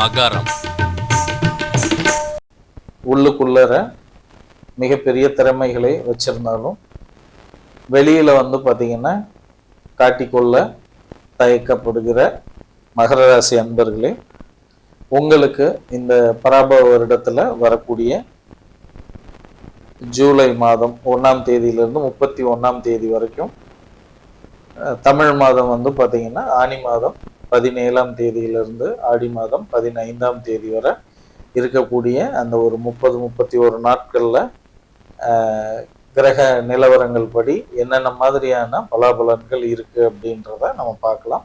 அகாரம். உள்ளுக்குள்ளற மிகப்பெரிய திறமைகளை வச்சிருந்தாலும் வெளியில பார்த்தீங்கன்னா காட்டிக்கொள்ள தயக்கப்படுகிற மகர ராசி அன்பர்களே, உங்களுக்கு இந்த பராபவ வருடத்துல வரக்கூடிய ஜூலை மாதம் 1ஆம் தேதியிலிருந்து 31ஆம் தேதி வரைக்கும், தமிழ் மாதம் பார்த்தீங்கன்னா ஆனி மாதம் 17ஆம் தேதியிலிருந்து ஆடி மாதம் 15ஆம் தேதி வரை இருக்கக்கூடிய அந்த ஒரு 30-31 நாட்கள்ல கிரக நிலவரங்கள் படி என்னென்ன மாதிரியான பலாபலன்கள் இருக்கு அப்படின்றத நம்ம பார்க்கலாம்.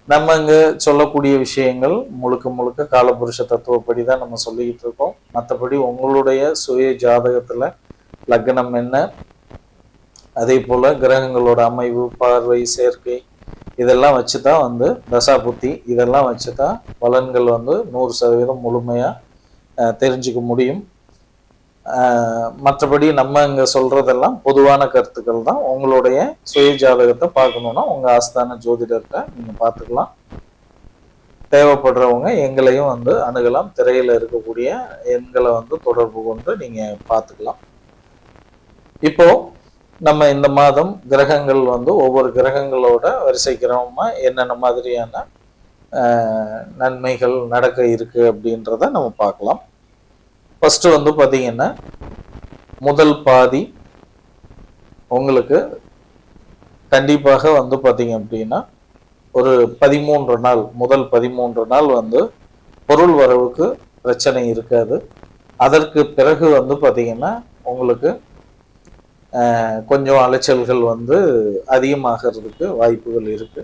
நம்ம இங்க சொல்லக்கூடிய விஷயங்கள் முழுக்க முழுக்க காலபுருஷ தத்துவப்படி தான் நம்ம சொல்லிக்கிட்டு இருக்கோம். மற்றபடி உங்களுடைய சுய ஜாதகத்துல லக்னம் என்ன, அதே போல கிரகங்களோட அமைவு, பார்வை, சேர்க்கை இதெல்லாம் வச்சுதான் தசாபுத்தி இதெல்லாம் வச்சுதான் பலன்கள் 100% முழுமையா தெரிஞ்சுக்க முடியும். மற்றபடி நம்ம இங்க சொல்றதெல்லாம் பொதுவான கருத்துக்கள் தான். உங்களுடைய சுய ஜாதகத்தை பார்க்கணும்னா உங்க ஆஸ்தான ஜோதிடர்கிட்ட நீங்க பார்த்துக்கலாம். தேவைப்படுறவங்க எங்களையும் அணுகலாம். திரையில இருக்கக்கூடிய எண்களை தொடர்பு கொண்டு நீங்க பார்த்துக்கலாம். இப்போ நம்ம இந்த மாதம் கிரகங்கள் ஒவ்வொரு கிரகங்களோட வரிசை கிரகமா என்னென்ன மாதிரியான நன்மைகள் நடக்க இருக்கு அப்படின்றத நம்ம பார்க்கலாம். ஃபர்ஸ்ட் பார்த்தீங்கன்னா முதல் பாதி உங்களுக்கு கண்டிப்பாக பார்த்தீங்க அப்படின்னா ஒரு 13 நாள், முதல் 13 நாள் பொருள் வரவுக்கு பிரச்சனை இருக்காது. அதற்கு பிறகு பார்த்தீங்கன்னா உங்களுக்கு கொஞ்சம் அலைச்சல்கள் அதிகமாகிறதுக்கு வாய்ப்புகள் இருக்கு.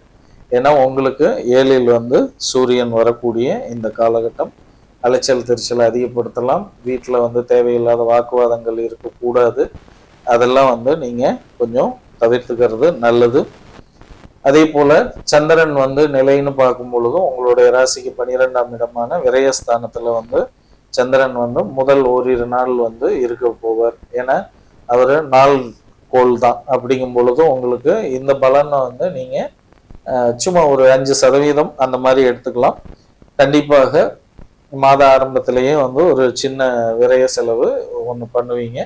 ஏன்னா உங்களுக்கு 7ல் சூரியன் வரக்கூடிய இந்த காலகட்டம் அலைச்சல் திருச்சல் அதிகப்படுத்தலாம். வீட்டில் தேவையில்லாத வாக்குவாதங்கள் இருக்கக்கூடாது. அதெல்லாம் நீங்க கொஞ்சம் தவிர்த்துக்கிறது நல்லது. அதே போல சந்திரன் நிலைன்னு பார்க்கும் பொழுதும் உங்களுடைய ராசிக்கு 12ஆம் இடமான விரயஸ்தானத்துல சந்திரன் முதல் ஓரிரு நாள் இருக்க போவார். ஏன்னா அவர் நாள் கோள் தான். அப்படிங்கும் பொழுதும் உங்களுக்கு இந்த பலனை நீங்க சும்மா ஒரு 5% அந்த மாதிரி எடுத்துக்கலாம். கண்டிப்பாக மாத ஆரம்பத்திலேயே ஒரு சின்ன விரய செலவு ஒன்று பண்ணுவீங்க.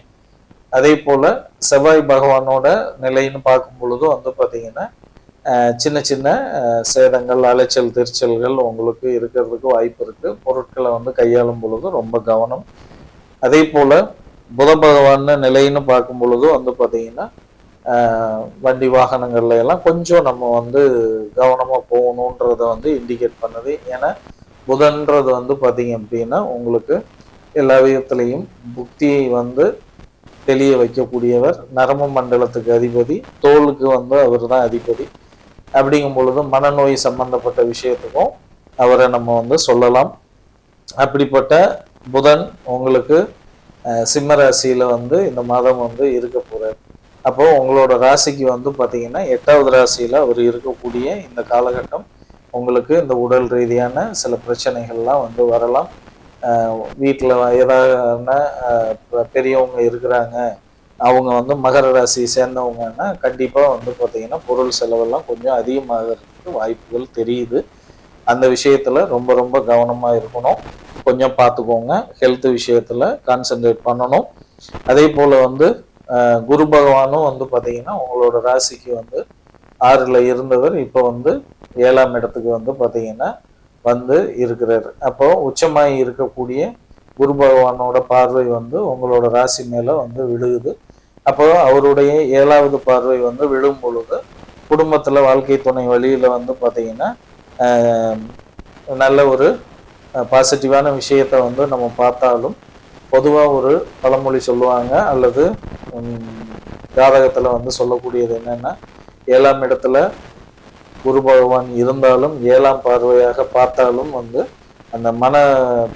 அதே போல செவ்வாய் பகவானோட நிலைன்னு பார்க்கும் பொழுதும் பார்த்தீங்கன்னா சின்ன சின்ன சேதங்கள், அலைச்சல் திருச்சல்கள் உங்களுக்கு இருக்கிறதுக்கு வாய்ப்பு இருக்கு. பொருட்களை கையாளும் பொழுது ரொம்ப கவனம். அதே போல புத பகவான் நிலைன்னு பார்க்கும் பொழுதும் பார்த்தீங்கன்னா வண்டி வாகனங்கள்ல எல்லாம் கொஞ்சம் நம்ம கவனமா போகணுன்றத இண்டிகேட் பண்ணுது. ஏன்னா புதன்றது பார்த்தீங்க அப்படின்னா உங்களுக்கு எல்லா விதத்திலையும் புத்தியை தெளிய வைக்கக்கூடியவர். நரம்பு மண்டலத்துக்கு அதிபதி, தோலுக்கு அவர் தான் அதிபதி. அப்படிங்கும் பொழுது மனநோய் சம்பந்தப்பட்ட விஷயத்துக்கும் அவரை நம்ம சொல்லலாம். அப்படிப்பட்ட புதன் உங்களுக்கு சிம்ம ராசியில இந்த மாதம் இருக்க போறார். அப்போ உங்களோட ராசிக்கு பார்த்தீங்கன்னா 8வது ராசியில அவர் இருக்கக்கூடிய இந்த காலகட்டம் உங்களுக்கு இந்த உடல் ரீதியான சில பிரச்சனைகள்லாம் வரலாம். வீட்டில் ஏதாவது பெரியவங்க இருக்கிறாங்க, அவங்க மகர ராசி சேர்ந்தவங்கன்னா கண்டிப்பாக பார்த்தீங்கன்னா பொருள் செலவெல்லாம் கொஞ்சம் அதிகமாகிறதுக்கு வாய்ப்புகள் தெரியுது. அந்த விஷயத்துல ரொம்ப ரொம்ப கவனமா இருக்கணும். கொஞ்சம் பார்த்துக்கோங்க. ஹெல்த் விஷயத்துல கான்சென்ட்ரேட் பண்ணணும். அதே போல குரு பகவானும் பார்த்தீங்கன்னா உங்களோட ராசிக்கு 6ல் இருந்தவர் இப்போ 7ஆம் இடத்துக்கு பார்த்தீங்கன்னா இருக்கிறார். அப்போ உச்சமாய் இருக்கக்கூடிய குரு பகவானோட பார்வை உங்களோட ராசி மேல விழுகுது. அப்போ அவருடைய 7வது பார்வை விழும் பொழுது குடும்பத்துல வாழ்க்கை துணை வழியில பார்த்தீங்கன்னா நல்ல ஒரு பாசிட்டிவான விஷயத்த நம்ம பார்த்தாலும், பொதுவா ஒரு பழமொழி சொல்லுவாங்க அல்லது ஜாதகத்துல சொல்லக்கூடியது என்னன்னா, 7ஆம் இடத்துல குரு பகவான் இருந்தாலும் 7ஆம் பார்வையாக பார்த்தாலும் அந்த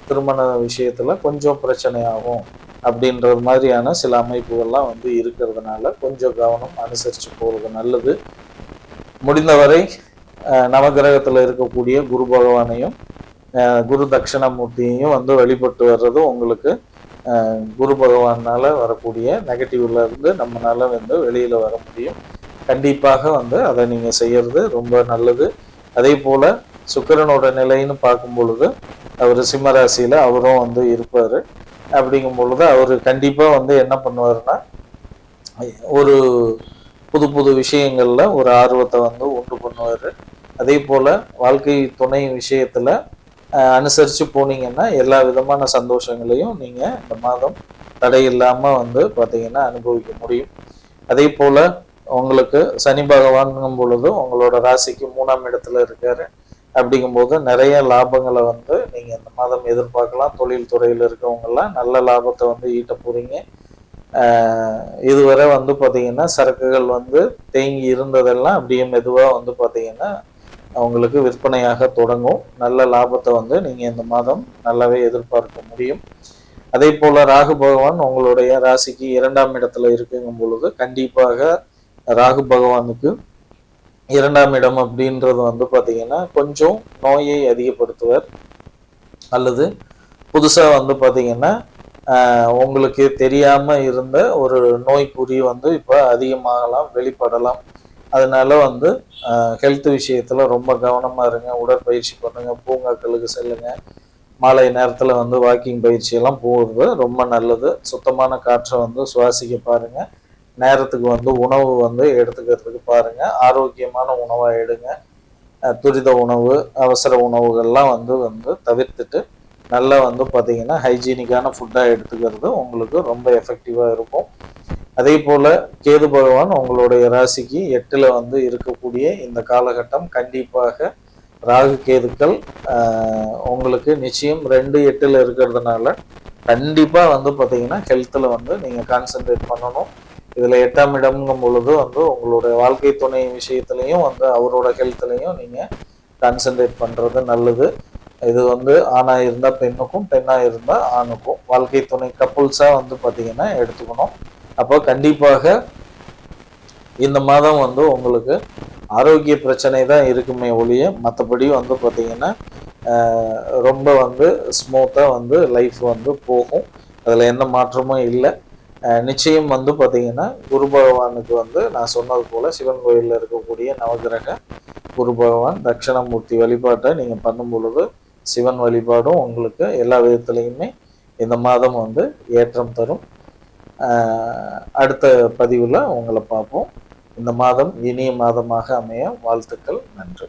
திருமண விஷயத்துல கொஞ்சம் பிரச்சனையாகும் அப்படின்றது மாதிரியான சில அமைப்புகள்லாம் இருக்கிறதுனால கொஞ்சம் கவனம் அனுசரிச்சு போறது நல்லது. முடிந்தவரை நவகிரகத்துல இருக்கக்கூடிய குரு பகவானையும் குரு தட்சிணாமூர்த்தியையும் வழிபட்டு வர்றது உங்களுக்கு குரு பகவானால வரக்கூடிய நெகட்டிவ்ல இருந்து நம்மளால வெளியில வர முடியும். கண்டிப்பாக அதை நீங்க செய்யறது ரொம்ப நல்லது. அதே போல சுக்கிரனோட நிலைன்னு பார்க்கும் பொழுது அவர் சிம்ம ராசியில அவரும் வந்து இருப்பாரு. அப்படிங்கும் பொழுது அவர் கண்டிப்பா வந்து என்ன பண்ணுவாருன்னா, ஒரு புது புது விஷயங்கள்ல ஒரு ஆர்வத்தை வந்து உண்டு பண்ணுவாரு. அதே போல வாழ்க்கை துணை விஷயத்துல அனுசரிச்சு போனீங்கன்னா எல்லா விதமான சந்தோஷங்களையும் நீங்க இந்த மாதம் தடை இல்லாம வந்து பாத்தீங்கன்னா அனுபவிக்க முடியும். அதே போல உங்களுக்கு சனி பகவான்ங்கும் பொழுது உங்களோட ராசிக்கு 3ஆம் இடத்துல இருக்காரு. அப்படிங்கும்போது நிறைய லாபங்களை வந்து நீங்க இந்த மாதம் எதிர்பார்க்கலாம். தொழில் துறையில இருக்கவங்கெல்லாம் நல்ல லாபத்தை வந்து ஈட்ட போறீங்க. இதுவரை வந்து பாத்தீங்கன்னா சரக்குகள் வந்து தேங்கி இருந்ததெல்லாம் அப்படியே மெதுவா வந்து பாத்தீங்கன்னா அவங்களுக்கு விற்பனையாக தொடங்கும். நல்ல லாபத்தை வந்து நீங்க இந்த மாதம் நல்லாவே எதிர்பார்க்க முடியும். அதே போல ராகு பகவான் உங்களுடைய ராசிக்கு 2ஆம் இடத்துல இருக்குங்கும் பொழுது கண்டிப்பாக ராகு பகவானுக்கு 2ஆம் இடம் அப்படின்றது வந்து பாத்தீங்கன்னா கொஞ்சம் நோயை அதிகப்படுத்துவர். அல்லது புதுசா வந்து பாத்தீங்கன்னா உங்களுக்கு தெரியாம இருந்த ஒரு நோய் குறி வந்து இப்ப அதிகமாகலாம், வெளிப்படலாம். அதனால வந்து ஹெல்த் விஷயத்துல ரொம்ப கவனமா இருங்க. உடற்பயிற்சி பண்ணுங்க, பூங்காக்களுக்கு செல்லுங்க. மாலை நேரத்துல வந்து வாக்கிங் பயிற்சி எல்லாம் போகிறது ரொம்ப நல்லது. சுத்தமான காற்றை வந்து சுவாசிக்க பாருங்க. நேரத்துக்கு வந்து உணவு வந்து எடுத்துக்கிறதுக்கு பாருங்க. ஆரோக்கியமான உணவா எடுங்க. துரித உணவு, அவசர உணவுகள்லாம் வந்து வந்து தவிர்த்துட்டு நல்லா வந்து பார்த்தீங்கன்னா ஹைஜீனிக்கான ஃபுட்டாக எடுத்துக்கிறது உங்களுக்கு ரொம்ப எஃபெக்டிவாக இருக்கும். அதே போல் கேது பகவான் உங்களுடைய ராசிக்கு 8ல் வந்து இருக்கக்கூடிய இந்த காலகட்டம் கண்டிப்பாக ராகு கேதுக்கள் உங்களுக்கு நிச்சயம் 2, 8ல் இருக்கிறதுனால கண்டிப்பாக வந்து பார்த்தீங்கன்னா ஹெல்த்தில் வந்து நீங்கள் கான்சென்ட்ரேட் பண்ணணும். இதில் 8ஆம் இடம்ங்கும் பொழுது வந்து உங்களுடைய வாழ்க்கை துணை விஷயத்துலையும் வந்து அவரோட ஹெல்த்லையும் நீங்கள் கான்சென்ட்ரேட் பண்ணுறது நல்லது. இது வந்து ஆணாக இருந்தால் பெண்ணுக்கும், பெண்ணாக இருந்தால் ஆணுக்கும் வாழ்க்கை துணை கப்புள்ஸாக வந்து பார்த்தீங்கன்னா எடுத்துக்கணும். அப்போ கண்டிப்பாக இந்த மாதம் வந்து உங்களுக்கு ஆரோக்கிய பிரச்சனை தான் இருக்குமே ஒழிய மற்றபடி வந்து பார்த்தீங்கன்னா ரொம்ப வந்து ஸ்மூத்தாக வந்து லைஃப் வந்து போகும். அதில் எந்த மாற்றமும் இல்லை. நிச்சயம் வந்து பார்த்தீங்கன்னா குரு பகவானுக்கு வந்து நான் சொன்னது போல் சிவன் கோயிலில் இருக்கக்கூடிய நவகிரக குரு பகவான் தட்சிணாமூர்த்தி வழிபாட்டை நீங்கள் பண்ணும் பொழுது சிவன் வழிபாடும் உங்களுக்கு எல்லா விதத்துலேயுமே இந்த மாதம் வந்து ஏற்றம் தரும். அடுத்த பதிவில் உங்களை பார்ப்போம். இந்த மாதம் இனிய மாதமாக அமைய வாழ்த்துக்கள். நன்றி.